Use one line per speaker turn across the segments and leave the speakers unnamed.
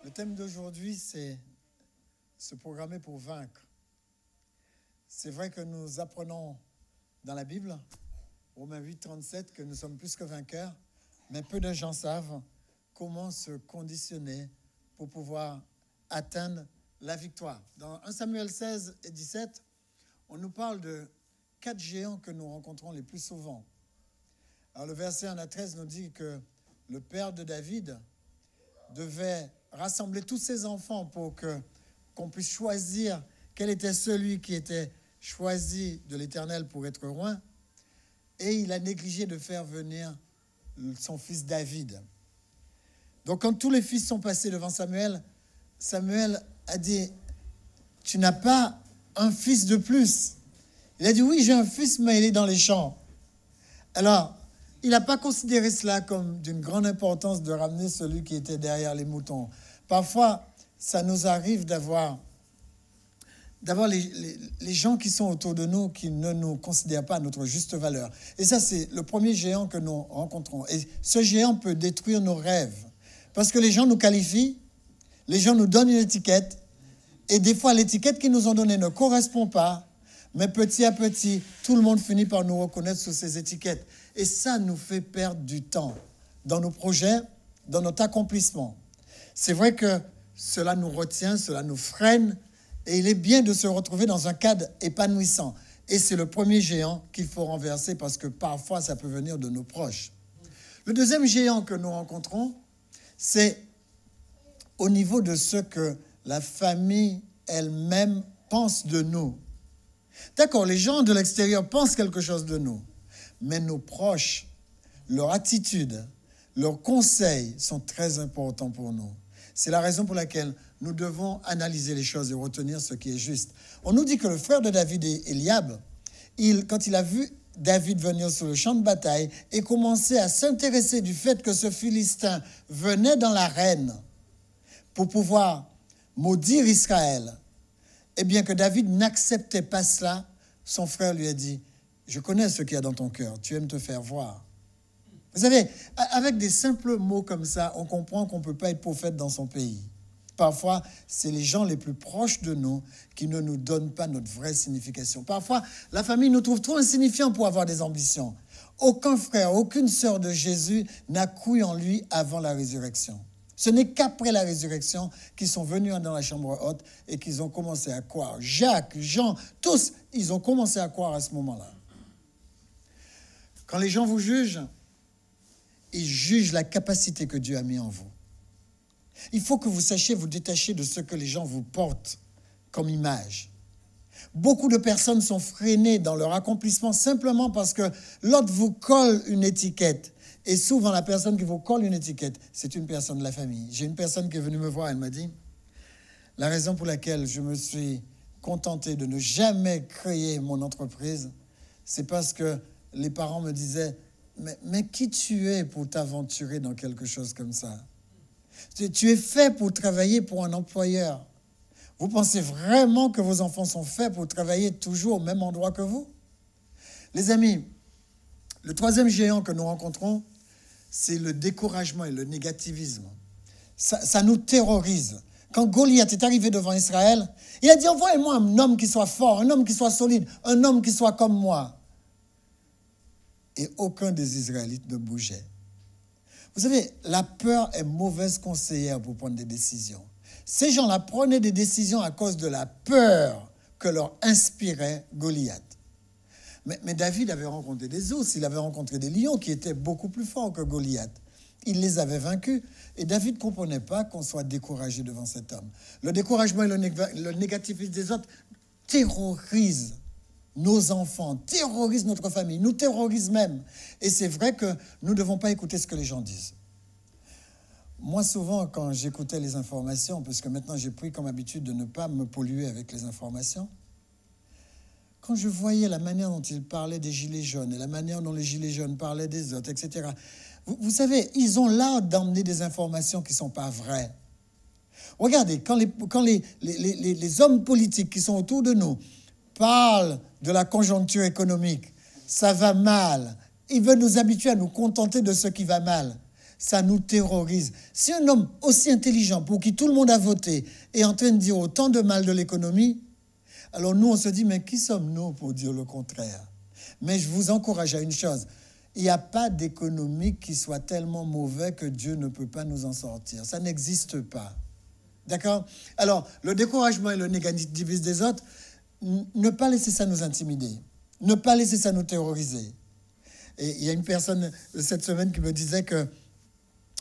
Le thème d'aujourd'hui, c'est se programmer pour vaincre. C'est vrai que nous apprenons dans la Bible, Romains 8, 37, que nous sommes plus que vainqueurs, mais peu de gens savent comment se conditionner pour pouvoir atteindre la victoire. Dans 1 Samuel 16 et 17, on nous parle de 4 géants que nous rencontrons les plus souvent. Alors le verset 1 à 13 nous dit que le père de David devait rassembler tous ses enfants pour qu'on puisse choisir quel était celui qui était choisi de l'Éternel pour être roi. Et il a négligé de faire venir son fils David. Donc quand tous les fils sont passés devant Samuel, Samuel a dit « Tu n'as pas un fils de plus ?» Il a dit « Oui, j'ai un fils, mais il est dans les champs. » Alors, il n'a pas considéré cela comme d'une grande importance de ramener celui qui était derrière les moutons. Parfois, ça nous arrive d'avoir les gens qui sont autour de nous qui ne nous considèrent pas à notre juste valeur. Et ça, c'est le premier géant que nous rencontrons. Et ce géant peut détruire nos rêves. Parce que les gens nous qualifient, les gens nous donnent une étiquette, et des fois, l'étiquette qu'ils nous ont donnée ne correspond pas, mais petit à petit, tout le monde finit par nous reconnaître sous ces étiquettes. Et ça nous fait perdre du temps dans nos projets, dans notre accomplissement. C'est vrai que cela nous retient, cela nous freine, et il est bien de se retrouver dans un cadre épanouissant. Et c'est le premier géant qu'il faut renverser parce que parfois, ça peut venir de nos proches. Le deuxième géant que nous rencontrons, c'est au niveau de ce que la famille elle-même pense de nous. D'accord, les gens de l'extérieur pensent quelque chose de nous, mais nos proches, leur attitude, leurs conseils sont très importants pour nous. C'est la raison pour laquelle nous devons analyser les choses et retenir ce qui est juste. On nous dit que le frère de David, Eliab, quand il a vu David venir sur le champ de bataille et commencer à s'intéresser du fait que ce Philistin venait dans l'arène pour pouvoir maudire Israël, et bien que David n'acceptait pas cela, son frère lui a dit « Je connais ce qu'il y a dans ton cœur, tu aimes te faire voir. » Vous savez, avec des simples mots comme ça, on comprend qu'on ne peut pas être prophète dans son pays. Parfois, c'est les gens les plus proches de nous qui ne nous donnent pas notre vraie signification. Parfois, la famille nous trouve trop insignifiants pour avoir des ambitions. Aucun frère, aucune sœur de Jésus n'a cru en lui avant la résurrection. Ce n'est qu'après la résurrection qu'ils sont venus dans la chambre haute et qu'ils ont commencé à croire. Jacques, Jean, tous, ils ont commencé à croire à ce moment-là. Quand les gens vous jugent, ils jugent la capacité que Dieu a mis en vous. Il faut que vous sachiez vous détacher de ce que les gens vous portent comme image. Beaucoup de personnes sont freinées dans leur accomplissement simplement parce que l'autre vous colle une étiquette. Et souvent, la personne qui vous colle une étiquette, c'est une personne de la famille. J'ai une personne qui est venue me voir, elle m'a dit « La raison pour laquelle je me suis contenté de ne jamais créer mon entreprise, c'est parce que les parents me disaient « Mais qui tu es pour t'aventurer dans quelque chose comme ça? Tu es fait pour travailler pour un employeur. Vous pensez vraiment que vos enfants sont faits pour travailler toujours au même endroit que vous? » Les amis, le troisième géant que nous rencontrons, c'est le découragement et le négativisme. Ça nous terrorise. Quand Goliath est arrivé devant Israël, il a dit « Envoyez-moi un homme qui soit fort, un homme qui soit solide, un homme qui soit comme moi. » Et aucun des Israélites ne bougeait. Vous savez, la peur est mauvaise conseillère pour prendre des décisions. Ces gens-là prenaient des décisions à cause de la peur que leur inspirait Goliath. Mais David avait rencontré des ours, il avait rencontré des lions qui étaient beaucoup plus forts que Goliath. Il les avait vaincus. Et David ne comprenait pas qu'on soit découragé devant cet homme. Le découragement et le négativisme des autres terrorisent nos enfants, terrorisent notre famille, nous terrorisent même. Et c'est vrai que nous ne devons pas écouter ce que les gens disent. Moi, souvent, quand j'écoutais les informations, parce que maintenant j'ai pris comme habitude de ne pas me polluer avec les informations, quand je voyais la manière dont ils parlaient des gilets jaunes et la manière dont les gilets jaunes parlaient des autres, etc., vous savez, ils ont l'art d'emmener des informations qui ne sont pas vraies. Regardez, quand les hommes politiques qui sont autour de nous parlent de la conjoncture économique, ça va mal. Ils veulent nous habituer à nous contenter de ce qui va mal. Ça nous terrorise. Si un homme aussi intelligent, pour qui tout le monde a voté, est en train de dire autant de mal de l'économie, alors nous, on se dit, mais qui sommes-nous pour dire le contraire? Mais je vous encourage à une chose. Il n'y a pas d'économie qui soit tellement mauvais que Dieu ne peut pas nous en sortir. Ça n'existe pas. D'accord? Alors, le découragement et le négativisme des autres, ne pas laisser ça nous intimider. Ne pas laisser ça nous terroriser. Et il y a une personne cette semaine qui me disait que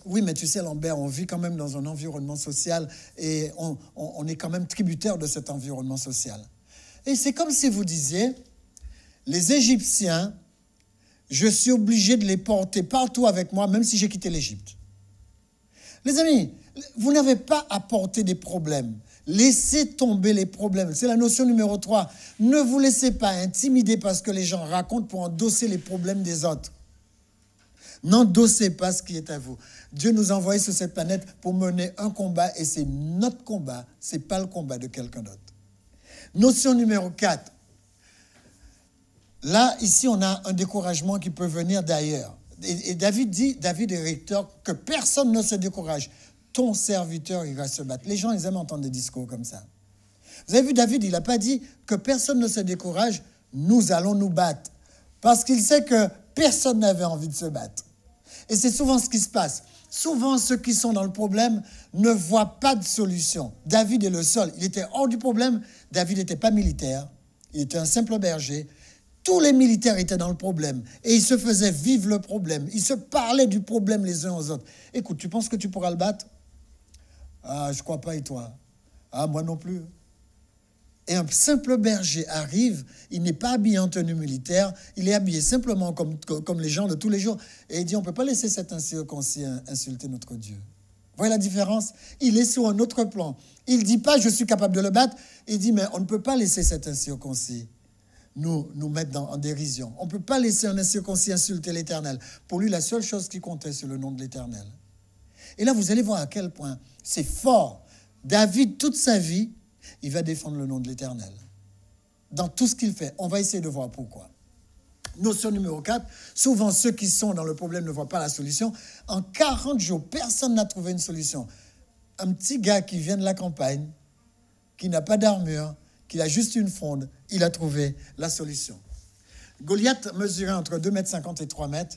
oui, mais tu sais, Lambert, on vit quand même dans un environnement social et on est quand même tributaire de cet environnement social. Et c'est comme si vous disiez, les Égyptiens, je suis obligé de les porter partout avec moi, même si j'ai quitté l'Égypte. Les amis, vous n'avez pas à porter des problèmes. Laissez tomber les problèmes. C'est la notion numéro 3. Ne vous laissez pas intimider parce que les gens racontent pour endosser les problèmes des autres. N'endossez pas ce qui est à vous. Dieu nous a envoyés sur cette planète pour mener un combat et c'est notre combat, ce n'est pas le combat de quelqu'un d'autre. Notion numéro 4. Là, ici, on a un découragement qui peut venir d'ailleurs. Et David dit, David est recteur, que personne ne se décourage. Ton serviteur, il va se battre. Les gens, ils aiment entendre des discours comme ça. Vous avez vu, David, il n'a pas dit que personne ne se décourage, nous allons nous battre. Parce qu'il sait que personne n'avait envie de se battre. Et c'est souvent ce qui se passe. Souvent, ceux qui sont dans le problème ne voient pas de solution. David est le seul. Il était hors du problème. David n'était pas militaire. Il était un simple berger. Tous les militaires étaient dans le problème. Et ils se faisaient vivre le problème. Ils se parlaient du problème les uns aux autres. Écoute, tu penses que tu pourras le battre? Ah, je ne crois pas, et toi? Ah, moi non plus. Et un simple berger arrive, il n'est pas habillé en tenue militaire, il est habillé simplement comme les gens de tous les jours. Et il dit, on ne peut pas laisser cet incirconcis insulter notre Dieu. Vous voyez la différence? Il est sur un autre plan. Il ne dit pas, je suis capable de le battre. Il dit, mais on ne peut pas laisser cet incirconcis nous mettre en dérision. On ne peut pas laisser un incirconcis insulter l'Éternel. Pour lui, la seule chose qui comptait, c'est le nom de l'Éternel. Et là, vous allez voir à quel point c'est fort. David, toute sa vie, il va défendre le nom de l'Éternel. Dans tout ce qu'il fait, on va essayer de voir pourquoi. Notion numéro 4, souvent ceux qui sont dans le problème ne voient pas la solution. En 40 jours, personne n'a trouvé une solution. Un petit gars qui vient de la campagne, qui n'a pas d'armure, qui a juste une fronde, il a trouvé la solution. Goliath mesurait entre 2,50 m et 3 mètres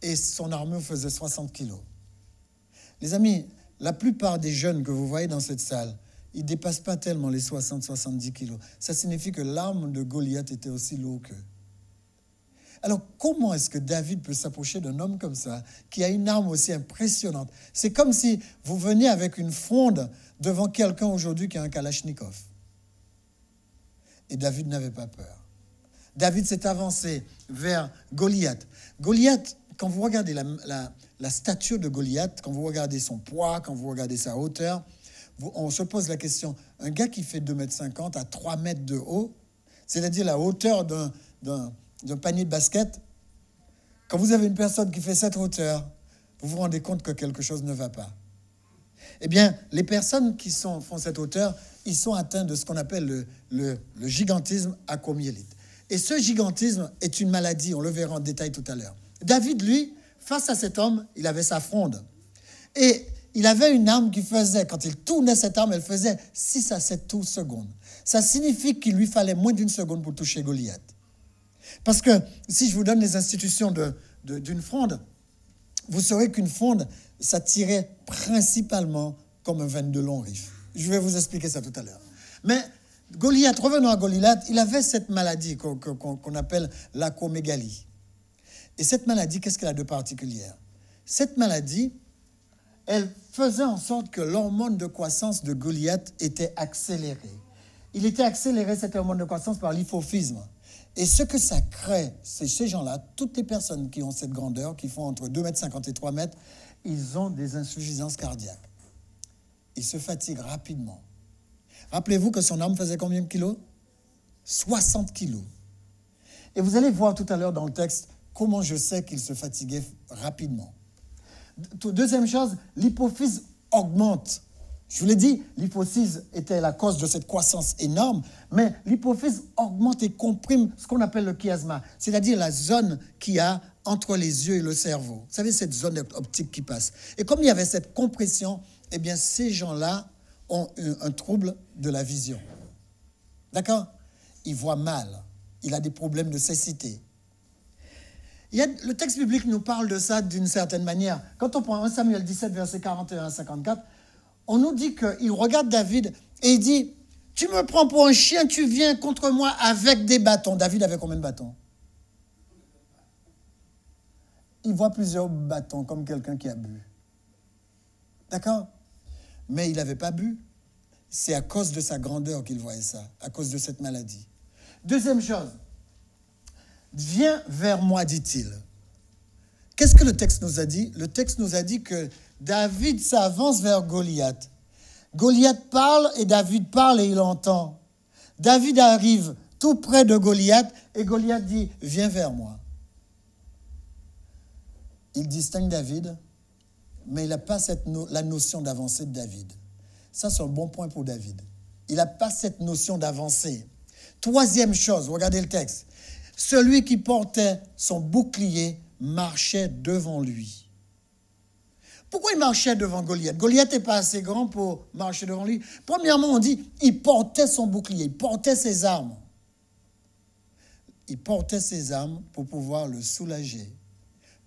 et son armure faisait 60 kilos. Les amis, la plupart des jeunes que vous voyez dans cette salle, ils ne dépassent pas tellement les 60-70 kilos. Ça signifie que l'arme de Goliath était aussi lourde qu'eux. Alors, comment est-ce que David peut s'approcher d'un homme comme ça, qui a une arme aussi impressionnante? C'est comme si vous veniez avec une fronde devant quelqu'un aujourd'hui qui a un kalachnikov. Et David n'avait pas peur. David s'est avancé vers Goliath. Goliath, quand vous regardez la stature de Goliath, quand vous regardez son poids, quand vous regardez sa hauteur, on se pose la question, un gars qui fait 2,50 m à 3 mètres de haut, c'est-à-dire la hauteur d'un panier de basket, quand vous avez une personne qui fait cette hauteur, vous vous rendez compte que quelque chose ne va pas. Eh bien, les personnes qui font cette hauteur, ils sont atteints de ce qu'on appelle le gigantisme acromiélite. Et ce gigantisme est une maladie, on le verra en détail tout à l'heure. David, lui, face à cet homme, il avait sa fronde. Et il avait une arme qui faisait, quand il tournait cette arme, elle faisait 6 à 7 tours secondes. Ça signifie qu'il lui fallait moins d'une seconde pour toucher Goliath. Parce que si je vous donne les institutions d'une fronde, vous saurez qu'une fronde, ça tirait principalement comme un 22 long rifle. Je vais vous expliquer ça tout à l'heure. Mais Goliath, revenons à Goliath, il avait cette maladie qu'on appelle l'acromégalie. Et cette maladie, qu'est-ce qu'elle a de particulière? Cette maladie, elle faisait en sorte que l'hormone de croissance de Goliath était accéléré. Il était accéléré, cet hormone de croissance, par l'hypophyse. Et ce que ça crée, c'est ces gens-là, toutes les personnes qui ont cette grandeur, qui font entre 2,50 m et 3 mètres, ils ont des insuffisances cardiaques. Ils se fatiguent rapidement. Rappelez-vous que son arme faisait combien de kilos? 60 kilos. Et vous allez voir tout à l'heure dans le texte comment je sais qu'il se fatiguait rapidement. Deuxième chose, l'hypophyse augmente. Je vous l'ai dit, l'hypophyse était la cause de cette croissance énorme, mais l'hypophyse augmente et comprime ce qu'on appelle le chiasma, c'est-à-dire la zone qu'il y a entre les yeux et le cerveau. Vous savez, cette zone optique qui passe. Et comme il y avait cette compression, eh bien, ces gens-là ont un trouble de la vision. D'accord? Ils voient mal. Il a des problèmes de cécité. Le texte biblique nous parle de ça d'une certaine manière. Quand on prend 1 Samuel 17, versets 41 à 54, on nous dit qu'il regarde David et il dit « Tu me prends pour un chien, tu viens contre moi avec des bâtons. » David avait combien de bâtons? Il voit plusieurs bâtons comme quelqu'un qui a bu. D'accord? Mais il n'avait pas bu. C'est à cause de sa grandeur qu'il voyait ça, à cause de cette maladie. Deuxième chose, viens vers moi, dit-il. Qu'est-ce que le texte nous a dit? Le texte nous a dit que David s'avance vers Goliath. Goliath parle et David parle et il entend. David arrive tout près de Goliath et Goliath dit « Viens vers moi ». Il distingue David, mais il n'a pas la notion d'avancer de David. Ça, c'est un bon point pour David. Il n'a pas cette notion d'avancer. Troisième chose, regardez le texte. Celui qui portait son bouclier marchait devant lui. Pourquoi il marchait devant Goliath? Goliath n'est pas assez grand pour marcher devant lui. Premièrement, on dit il portait son bouclier, il portait ses armes. Il portait ses armes pour pouvoir le soulager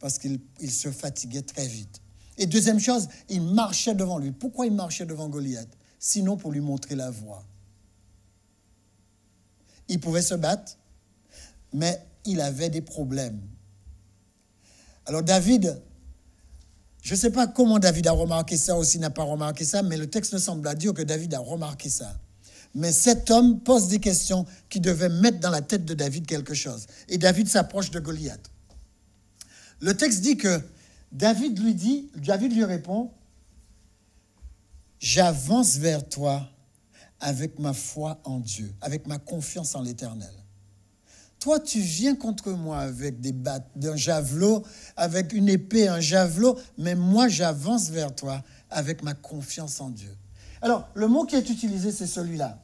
parce qu'il se fatiguait très vite. Et deuxième chose, il marchait devant lui. Pourquoi il marchait devant Goliath? Sinon pour lui montrer la voie. Il pouvait se battre, mais il avait des problèmes. Alors David, je ne sais pas comment David a remarqué ça ou s'il n'a pas remarqué ça, mais le texte ne semble pas dire que David a remarqué ça. Mais cet homme pose des questions qui devaient mettre dans la tête de David quelque chose. Et David s'approche de Goliath. Le texte dit que David lui répond, « J'avance vers toi avec ma foi en Dieu, avec ma confiance en l'Éternel. Toi, tu viens contre moi avec un javelot, avec une épée, un javelot, mais moi, j'avance vers toi avec ma confiance en Dieu. » Alors, le mot qui est utilisé, c'est celui-là.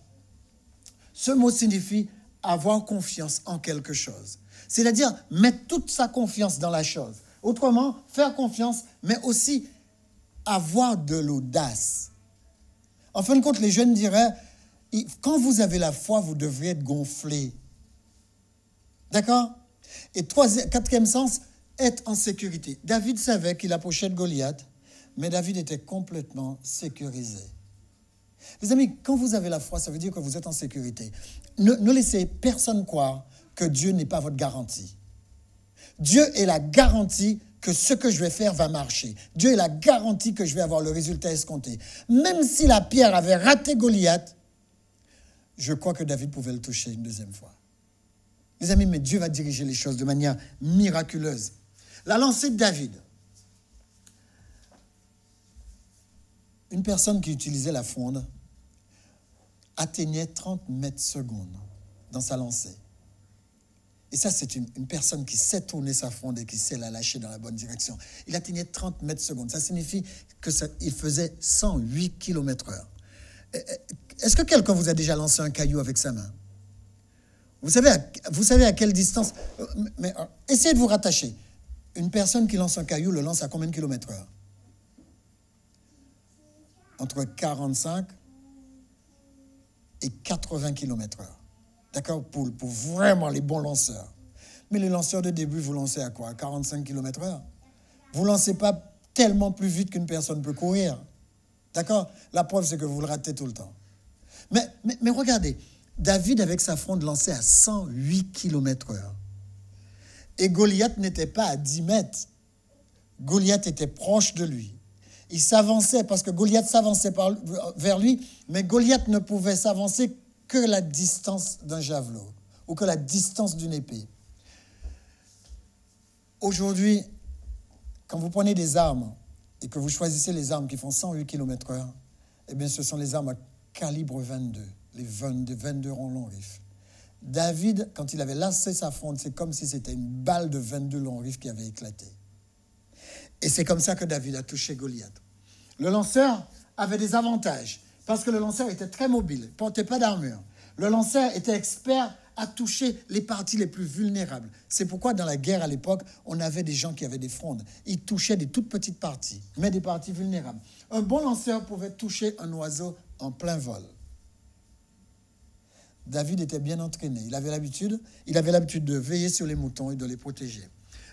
Ce mot signifie avoir confiance en quelque chose. C'est-à-dire mettre toute sa confiance dans la chose. Autrement, faire confiance, mais aussi avoir de l'audace. En fin de compte, les jeunes diraient, quand vous avez la foi, vous devriez être gonflé. D'accord? Et quatrième sens, être en sécurité. David savait qu'il approchait de Goliath, mais David était complètement sécurisé. Les amis, quand vous avez la foi, ça veut dire que vous êtes en sécurité. Ne laissez personne croire que Dieu n'est pas votre garantie. Dieu est la garantie que ce que je vais faire va marcher. Dieu est la garantie que je vais avoir le résultat escompté. Même si la pierre avait raté Goliath, je crois que David pouvait le toucher une deuxième fois. Les amis, mais Dieu va diriger les choses de manière miraculeuse. La lancée de David. Une personne qui utilisait la fronde atteignait 30 mètres secondes dans sa lancée. Et ça, c'est une personne qui sait tourner sa fronde et qui sait la lâcher dans la bonne direction. Il atteignait 30 mètres secondes. Ça signifie qu'il faisait 108 km/h. Est-ce que quelqu'un vous a déjà lancé un caillou avec sa main? Vous savez à quelle distance? Mais essayez de vous rattacher. Une personne qui lance un caillou le lance à combien de kilomètres/heure? Entre 45 et 80 km/h. D'accord? Pour vraiment les bons lanceurs. Mais les lanceurs de début, vous lancez à quoi? À 45 km/h. Vous ne lancez pas tellement plus vite qu'une personne peut courir. D'accord? La preuve, c'est que vous le ratez tout le temps. Mais regardez, David, avec sa fronde, lançait à 108 km/h. Et Goliath n'était pas à 10 mètres. Goliath était proche de lui. Il s'avançait parce que Goliath s'avançait vers lui, mais Goliath ne pouvait s'avancer que la distance d'un javelot ou que la distance d'une épée. Aujourd'hui, quand vous prenez des armes et que vous choisissez les armes qui font 108 km/h, eh bien, ce sont les armes à calibre 22, les 22 longs rifles. David, quand il avait lancé sa fronde, c'est comme si c'était une balle de 22 longs rifles qui avait éclaté. Et c'est comme ça que David a touché Goliath. Le lanceur avait des avantages, parce que le lanceur était très mobile, ne portait pas d'armure. Le lanceur était expert à toucher les parties les plus vulnérables. C'est pourquoi dans la guerre à l'époque, on avait des gens qui avaient des frondes. Ils touchaient des toutes petites parties, mais des parties vulnérables. Un bon lanceur pouvait toucher un oiseau en plein vol. David était bien entraîné. Il avait l'habitude de veiller sur les moutons et de les protéger.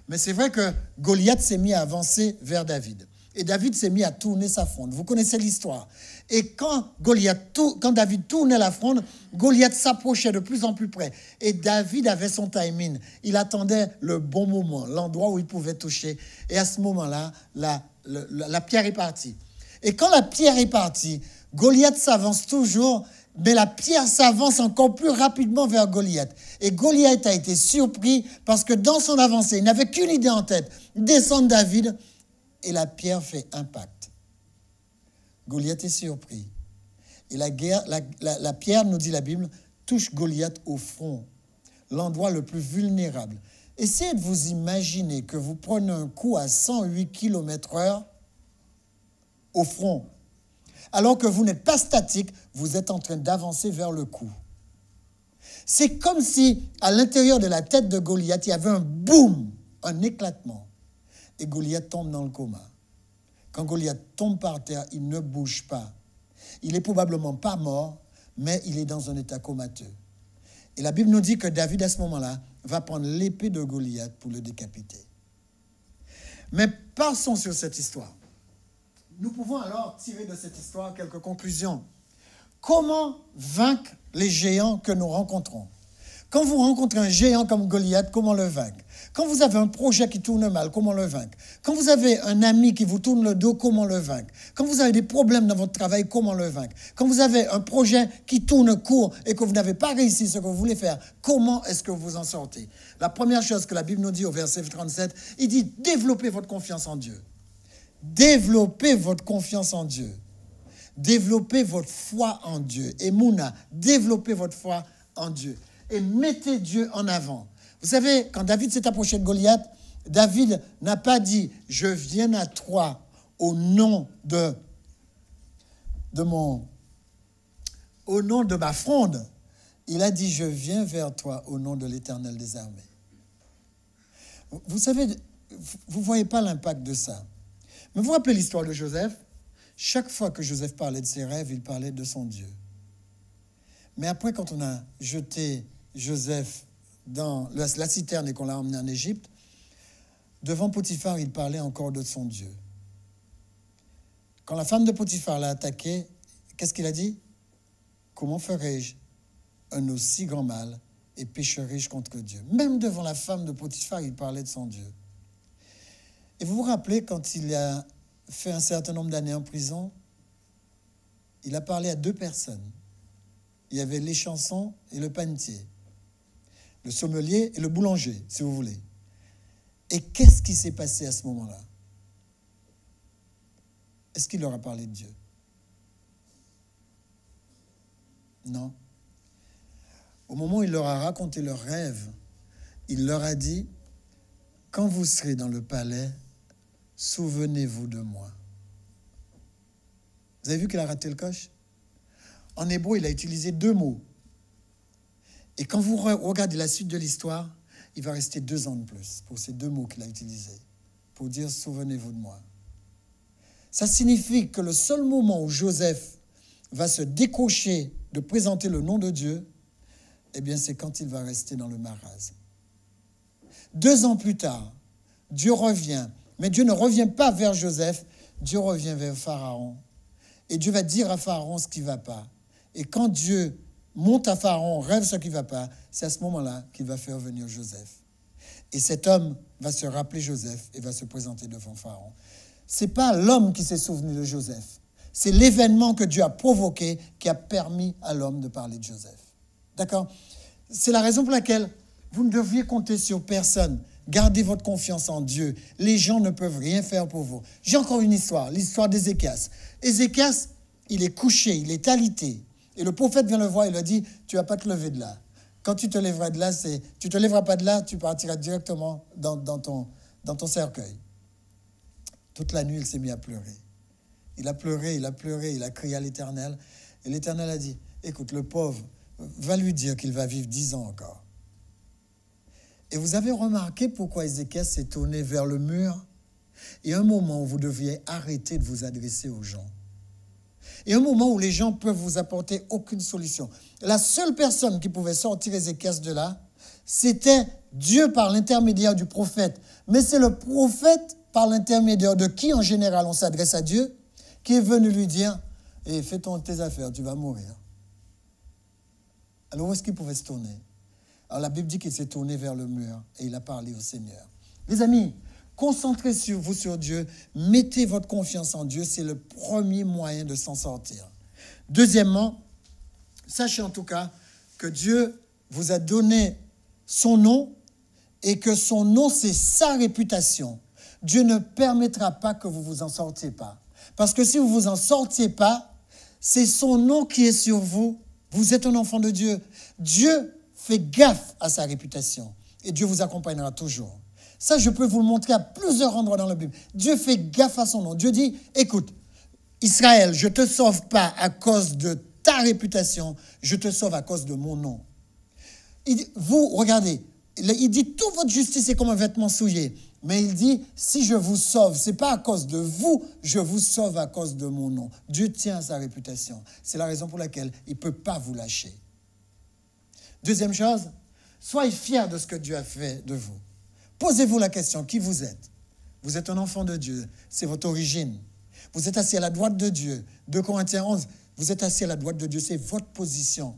Mais c'est vrai que Goliath s'est mis à avancer vers David. Et David s'est mis à tourner sa fronde. Vous connaissez l'histoire. Et quand David tournait la fronde, Goliath s'approchait de plus en plus près. Et David avait son timing. Il attendait le bon moment, l'endroit où il pouvait toucher. Et à ce moment-là, la pierre est partie. Et quand la pierre est partie, Goliath s'avance toujours, mais la pierre s'avance encore plus rapidement vers Goliath. Et Goliath a été surpris parce que dans son avancée, il n'avait qu'une idée en tête, descendre David, et la pierre fait impact. Goliath est surpris. Et la pierre, nous dit la Bible, touche Goliath au front, l'endroit le plus vulnérable. Essayez de vous imaginer que vous prenez un coup à 108 km/h au front, alors que vous n'êtes pas statique, vous êtes en train d'avancer vers le coup. C'est comme si, à l'intérieur de la tête de Goliath, il y avait un boum, un éclatement. Et Goliath tombe dans le coma. Quand Goliath tombe par terre, il ne bouge pas. Il n'est probablement pas mort, mais il est dans un état comateux. Et la Bible nous dit que David, à ce moment-là, va prendre l'épée de Goliath pour le décapiter. Mais passons sur cette histoire. Nous pouvons alors tirer de cette histoire quelques conclusions. Comment vaincre les géants que nous rencontrons? Quand vous rencontrez un géant comme Goliath, comment le vaincre? Quand vous avez un projet qui tourne mal, comment le vaincre? Quand vous avez un ami qui vous tourne le dos, comment le vaincre? Quand vous avez des problèmes dans votre travail, comment le vaincre? Quand vous avez un projet qui tourne court et que vous n'avez pas réussi ce que vous voulez faire, comment est-ce que vous en sortez? La première chose que la Bible nous dit au verset 37, il dit « Développez votre confiance en Dieu ». Développez votre confiance en Dieu. Développez votre foi en Dieu. Et Mouna, développez votre foi en Dieu. Et mettez Dieu en avant. Vous savez, quand David s'est approché de Goliath, David n'a pas dit « Je viens à toi au nom de ma fronde ». Il a dit « Je viens vers toi au nom de l'Éternel des armées ». Vous savez, vous ne voyez pas l'impact de ça. Mais vous vous rappelez l'histoire de Joseph? Chaque fois que Joseph parlait de ses rêves, il parlait de son Dieu. Mais après, quand on a jeté Joseph dans la citerne et qu'on l'a emmené en Égypte, devant Potiphar, il parlait encore de son Dieu. Quand la femme de Potiphar l'a attaqué, qu'est-ce qu'il a dit? Comment ferai-je un aussi grand mal et pécherai-je contre Dieu? Même devant la femme de Potiphar, il parlait de son Dieu. Et vous vous rappelez, quand il a fait un certain nombre d'années en prison, il a parlé à deux personnes. Il y avait l'échanson et le panetier, le sommelier et le boulanger, si vous voulez. Et qu'est-ce qui s'est passé à ce moment-là? Est-ce qu'il leur a parlé de Dieu? Non. Au moment où il leur a raconté leurs rêves, il leur a dit, « Quand vous serez dans le palais, souvenez-vous de moi. » Vous avez vu qu'il a raté le coche? En hébreu, il a utilisé deux mots. Et quand vous regardez la suite de l'histoire, il va rester 2 ans de plus pour ces deux mots qu'il a utilisés, pour dire « souvenez-vous de moi ». Ça signifie que le seul moment où Joseph va se décrocher de présenter le nom de Dieu, eh bien, c'est quand il va rester dans le marasme. 2 ans plus tard, Dieu revient. Mais Dieu ne revient pas vers Joseph, Dieu revient vers Pharaon. Et Dieu va dire à Pharaon ce qui ne va pas. Et quand Dieu monte à Pharaon, rêve ce qui ne va pas, c'est à ce moment-là qu'il va faire venir Joseph. Et cet homme va se rappeler Joseph et va se présenter devant Pharaon. Ce n'est pas l'homme qui s'est souvenu de Joseph. C'est l'événement que Dieu a provoqué qui a permis à l'homme de parler de Joseph. D'accord? C'est la raison pour laquelle vous ne deviez compter sur personne. Gardez votre confiance en Dieu. Les gens ne peuvent rien faire pour vous. J'ai encore une histoire, l'histoire d'Ézéchias. Ézéchias, il est couché, il est alité. Et le prophète vient le voir et lui dit, tu ne vas pas te lever de là. Quand tu te lèveras de là, tu ne te lèveras pas de là, tu partiras directement dans ton cercueil. Toute la nuit, il s'est mis à pleurer. Il a pleuré, il a crié à l'Éternel. Et l'Éternel a dit, écoute, le pauvre, va lui dire qu'il va vivre 10 ans encore. Et vous avez remarqué pourquoi Ézéchias s'est tourné vers le mur? Il y a un moment où vous deviez arrêter de vous adresser aux gens. Il y a un moment où les gens peuvent vous apporter aucune solution. La seule personne qui pouvait sortir Ézéchias de là, c'était Dieu par l'intermédiaire du prophète. Mais c'est le prophète par l'intermédiaire de qui, en général, on s'adresse à Dieu, qui est venu lui dire, fais tes affaires, tu vas mourir. Alors, où est-ce qu'il pouvait se tourner? Alors, la Bible dit qu'il s'est tourné vers le mur et il a parlé au Seigneur. Les amis, concentrez-vous sur Dieu, mettez votre confiance en Dieu, c'est le premier moyen de s'en sortir. Deuxièmement, sachez en tout cas que Dieu vous a donné son nom et que son nom, c'est sa réputation. Dieu ne permettra pas que vous vous en sortiez pas. Parce que si vous vous en sortiez pas, c'est son nom qui est sur vous. Vous êtes un enfant de Dieu. Dieu fait gaffe à sa réputation et Dieu vous accompagnera toujours. Ça, je peux vous le montrer à plusieurs endroits dans la Bible. Dieu fait gaffe à son nom. Dieu dit, écoute, Israël, je ne te sauve pas à cause de ta réputation, je te sauve à cause de mon nom. Vous, regardez, il dit, toute votre justice est comme un vêtement souillé. Mais il dit, si je vous sauve, ce n'est pas à cause de vous, je vous sauve à cause de mon nom. Dieu tient à sa réputation. C'est la raison pour laquelle il ne peut pas vous lâcher. Deuxième chose, soyez fiers de ce que Dieu a fait de vous. Posez-vous la question, qui vous êtes? Vous êtes un enfant de Dieu, c'est votre origine. Vous êtes assis à la droite de Dieu. 2 Corinthiens 11, vous êtes assis à la droite de Dieu, c'est votre position.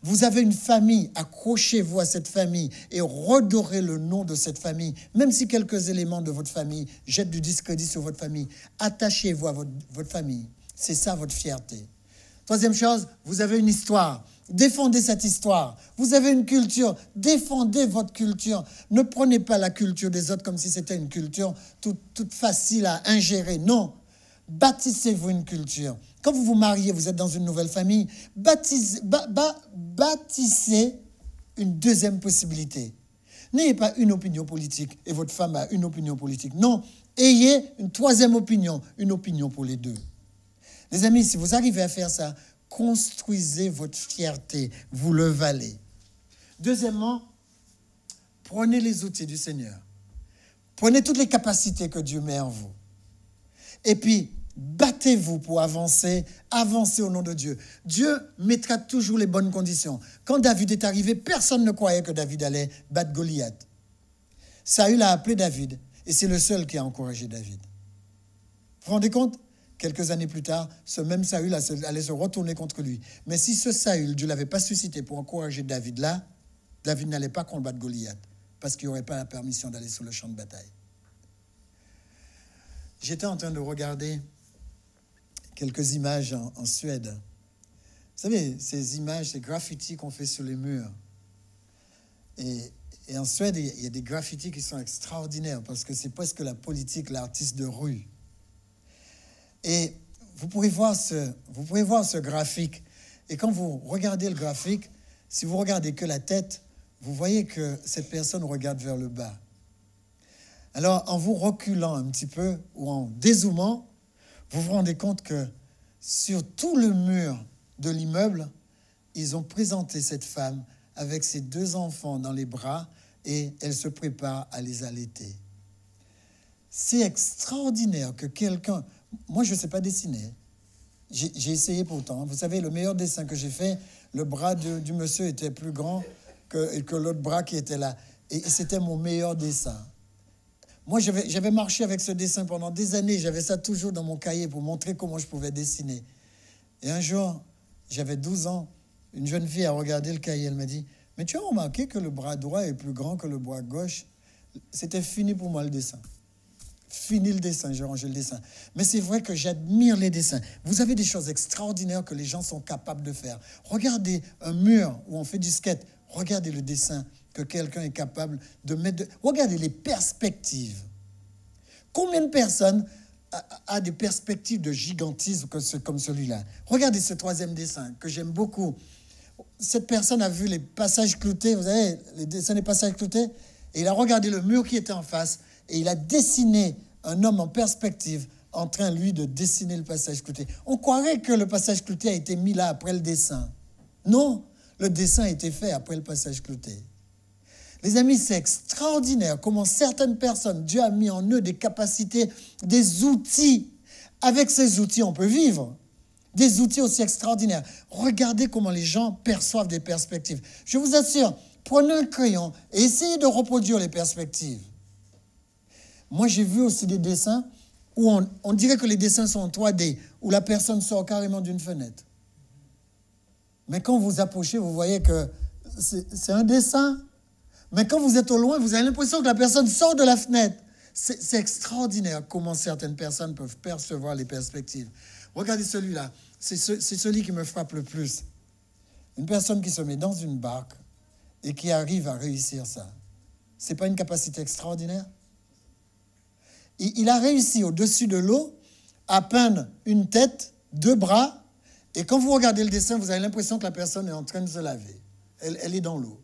Vous avez une famille, accrochez-vous à cette famille et redorez le nom de cette famille. Même si quelques éléments de votre famille jettent du discrédit sur votre famille, attachez-vous à votre famille. C'est ça votre fierté. Troisième chose, vous avez une histoire. Défendez cette histoire. Vous avez une culture. Défendez votre culture. Ne prenez pas la culture des autres comme si c'était une culture toute facile à ingérer. Non. Bâtissez-vous une culture. Quand vous vous mariez, vous êtes dans une nouvelle famille, bâtissez une deuxième possibilité. N'ayez pas une opinion politique et votre femme a une opinion politique. Non, ayez une troisième opinion, une opinion pour les deux. Les amis, si vous arrivez à faire ça, construisez votre fierté, vous le valez. Deuxièmement, prenez les outils du Seigneur. Prenez toutes les capacités que Dieu met en vous. Et puis, battez-vous pour avancer, avancez au nom de Dieu. Dieu mettra toujours les bonnes conditions. Quand David est arrivé, personne ne croyait que David allait battre Goliath. Saül a appelé David et c'est le seul qui a encouragé David. Vous vous rendez compte? Quelques années plus tard, ce même Saül allait se retourner contre lui. Mais si ce Saül, Dieu ne l'avait pas suscité pour encourager David là, David n'allait pas combattre Goliath parce qu'il n'y aurait pas la permission d'aller sur le champ de bataille. J'étais en train de regarder quelques images en Suède. Vous savez, ces images, ces graffitis qu'on fait sur les murs. Et en Suède, il y a des graffitis qui sont extraordinaires parce que c'est presque la politique, l'artiste de rue. Et vous pourrez voir ce graphique. Et quand vous regardez le graphique, si vous regardez que la tête, vous voyez que cette personne regarde vers le bas. Alors, en vous reculant un petit peu ou en dézoomant, vous vous rendez compte que sur tout le mur de l'immeuble, ils ont présenté cette femme avec ses 2 enfants dans les bras et elle se prépare à les allaiter. C'est extraordinaire que quelqu'un... Moi, je ne sais pas dessiner. J'ai essayé pourtant. Vous savez, le meilleur dessin que j'ai fait, le bras du monsieur était plus grand que l'autre bras qui était là. Et c'était mon meilleur dessin. Moi, j'avais marché avec ce dessin pendant des années. J'avais ça toujours dans mon cahier pour montrer comment je pouvais dessiner. Et un jour, j'avais 12 ans, une jeune fille a regardé le cahier. Elle m'a dit, « Mais tu as remarqué que le bras droit est plus grand que le bras gauche ?» C'était fini pour moi le dessin. Fini le dessin, j'ai rangé le dessin. Mais c'est vrai que j'admire les dessins. Vous avez des choses extraordinaires que les gens sont capables de faire. Regardez un mur où on fait du skate. Regardez le dessin que quelqu'un est capable de mettre. Regardez les perspectives. Combien de personnes a des perspectives de gigantisme comme celui-là? Regardez ce troisième dessin que j'aime beaucoup. Cette personne a vu les passages cloutés, vous savez, les dessins des passages cloutés, et il a regardé le mur qui était en face, et il a dessiné un homme en perspective en train, lui, de dessiner le passage clouté. On croirait que le passage clouté a été mis là après le dessin. Non, le dessin a été fait après le passage clouté. Les amis, c'est extraordinaire comment certaines personnes, Dieu a mis en eux des capacités, des outils. Avec ces outils, on peut vivre. Des outils aussi extraordinaires. Regardez comment les gens perçoivent des perspectives. Je vous assure, prenez un crayon et essayez de reproduire les perspectives. Moi, j'ai vu aussi des dessins où on dirait que les dessins sont en 3D, où la personne sort carrément d'une fenêtre. Mais quand vous approchez, vous voyez que c'est un dessin. Mais quand vous êtes au loin, vous avez l'impression que la personne sort de la fenêtre. C'est extraordinaire comment certaines personnes peuvent percevoir les perspectives. Regardez celui-là. C'est celui qui me frappe le plus. Une personne qui se met dans une barque et qui arrive à réussir ça. Ce n'est pas une capacité extraordinaire? Il a réussi au-dessus de l'eau à peindre une tête, 2 bras, et quand vous regardez le dessin, vous avez l'impression que la personne est en train de se laver. Elle est dans l'eau.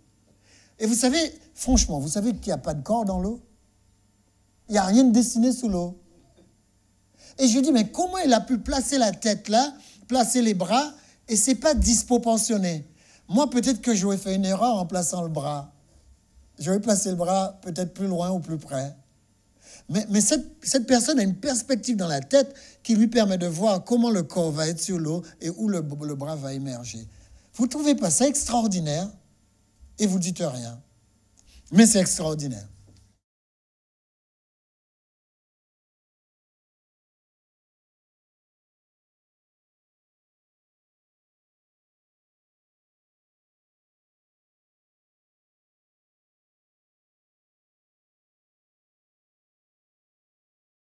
Et vous savez, franchement, vous savez qu'il n'y a pas de corps dans l'eau? Il n'y a rien de dessiné sous l'eau. Et je dis, mais comment il a pu placer la tête là, placer les bras, et ce n'est pas disproportionné? Moi, peut-être que j'aurais fait une erreur en plaçant le bras. J'aurais placé le bras peut-être plus loin ou plus près. Mais cette personne a une perspective dans la tête qui lui permet de voir comment le corps va être sur l'eau et où le bras va émerger. Vous ne trouvez pas ça extraordinaire? Et vous ne dites rien. Mais c'est extraordinaire.